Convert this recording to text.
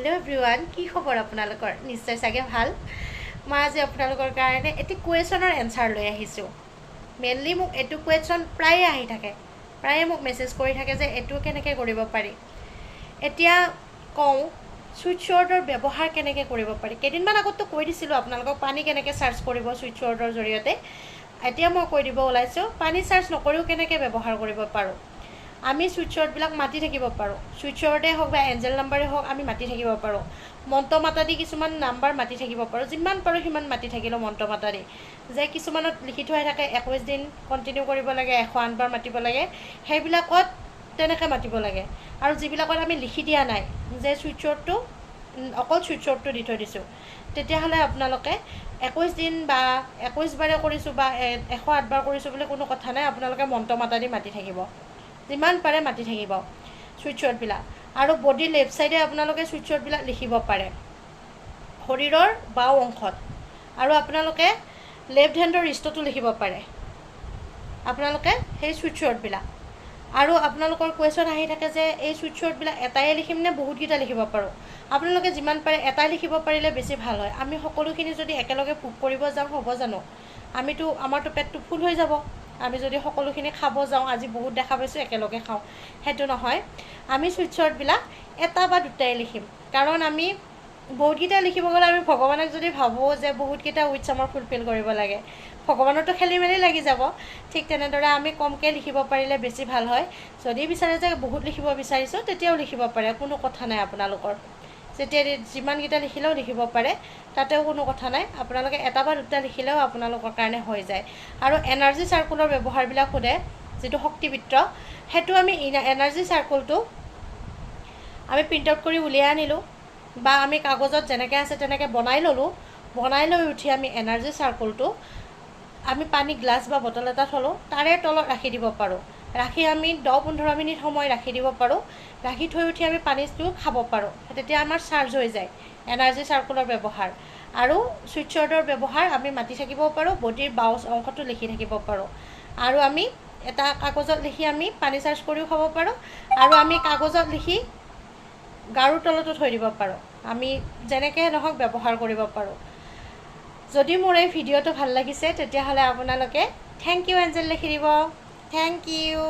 hello everyone की खबर आपनालोकर निश्चय चागे ভাল मैं आज आपनालोकर कारणे एटी क्वेश्चनर एन्सार লৈ আহিছো मेनली মোক एटु क्वेश्चन प्राय आহি থাকে प्राय মোক मेसेज কৰি থাকে যে এটু কেনেকে কৰিব পাৰি এতিয়া কও সুইচ অৰ্ডাৰ ব্যৱহাৰ কেনেকে কৰিব পাৰি কেদিনমান আগতো কৈ দিছিলো আপোনালোকক পানী কেনেকে সাৰ্চ কৰিব সুইচ অৰ্ডাৰ জৰিয়তে এতিয়া মই কৈ দিব ওলাইছো পানী সাৰ্চ নকৰিও কেনেকে ব্যৱহাৰ কৰিব পাৰো আমি সুইচ অৰ্ড বিলাক মাটি থাকিব পাৰো সুইচ অৰ্ডে হক বা এঞ্জেল নাম্বাৰে হক আমি মাটি থাকিব পাৰো মন্ত্ৰ মাতা দি কিছুমান নাম্বাৰ মাটি থাকিব পাৰো যিমান পাৰো হিমান মাটি থাকিলো মন্ত্ৰ মাতা দি যে কিছুমানত লিখি থোৱা থাকে 21 দিন কন্টিনিউ কৰিব লাগে 108 বাৰ মাতিব লাগে হেবিলাকত তেনেকে মাতিব লাগে আৰু যিবিলাকত আমি লিখি দিয়া নাই যে সুইচ অৰ্ডটো অকল সুইচ অৰ্ডটো দি থৈ দিছো তেতিয়া হলে আপোনালোকে 21 দিন বা 21 বাৰে কৰিছো বা 108 বাৰ কৰিছো বুলি কোনো কথা নাই আপোনালোকে মন্ত্ৰ মাতা দি মাতি থাকিব जिमान पारे माति থাকিব সুইচ অৰ্ড বিলা আৰু বডি লেফট সাইডে আপোনালোকে সুইচ অৰ্ড বিলা লিখিব পাৰে শৰীৰৰ বাও অংশত আৰু আপোনালোকে লেফট হেণ্ডৰ ৰিষ্টটো লিখিব পাৰে আপোনালোকে সেই সুইচ অৰ্ড বিলা আৰু আপোনালোকৰ কোৱেশ্চন আহি থাকে যে এই সুইচ অৰ্ড বিলা এটাই লিখিম নে বহুত কিটা লিখিব পাৰো আপোনালোকে যিমান পাৰে এটাই লিখিব পাৰিলে বেছি ভাল হয় আমি সকলোখিনি যদি একেলগে পুক কৰিব যাও হ'ব জানো আমিতো আমাৰটো পেটটো ফুল হৈ যাব আমি যদি সকলোখিনি খাব যাও আজি বহুত দেখা পাইছো একেলগে খাও হেতু নহয় আমি সুইচ অৰ্ড বিলা এটা বা দুটাই লিখিম কাৰণ আমি বহুত কিটা লিখিব গলে আমি ভগৱানক যদি ভাবো যে বহুত কিটা উইচ আমাৰ ফুলফিল কৰিব লাগে ভগৱানৰটো খেলি মেলি লাগি যাব ঠিক তেনেদৰে আমি কমকে লিখিব পাৰিলে বেছি ভাল হয় যদি বিচাৰে যে বহুত লিখিব বিচাৰিছো তেতিয়াও লিখিব পাৰে কোনো কথা নাই আপোনালোকৰ যেতিয়া যিমান কিটা লিখিলেও লিখিব পাৰে তাতেও কোনো কথা নাই আপোনালোকে এটা বা দুটা লিখিলেও আপোনালোকৰ কাৰণে হৈ যায় আৰু এনাৰ্জি সাৰ্কুলৰ ব্যৱহাৰ বিলা খুদে যেটো শক্তিবিত্ৰ হেতু আমি এনাৰ্জি সাৰ্কুলটো আমি প্ৰিন্ট আউট কৰি উলিয়াই আনিলো বা আমি কাগজত যেনেকৈ আছে তেনেকৈ বনাই ললো বনাই লৈ উঠি আমি এনাৰ্জি সাৰ্কুলটো আমি পানী গ্লাস বা বটল এটা থলো তাৰে তলত ৰাখি দিব পাৰো ৰাখি আমি 10-15 মিনিট সময় ৰাখি দিব পাৰো ৰাখি থৈ উঠি আমি পানীটো খাব পাৰো তেতিয়া আমাৰ চাৰ্জ হৈ যায় এনাৰ্জি সাৰ্কুলৰ ব্যৱহাৰ আৰু সুইচ অৰ্ডৰ ব্যৱহাৰ আমি মাটি থাকিব পাৰো বডিৰ বাও অংশটো লিখি থাকিব পাৰো আৰু আমি এটা কাগজত লিখি আমি পানী চাৰ্জ কৰিও খাব পাৰো আৰু আমি কাগজত লিখি গাৰু তলতো থৈ দিব পাৰো আমি যেনেকৈ নহক ব্যৱহাৰ কৰিব পাৰো যদি মোৰ এই ভিডিওটো ভাল লাগিছে তেতিয়া হলে আপোনালোকে থ্যাংক ইউ এঞ্জেল লিখি দিব থ্যাংক ইউ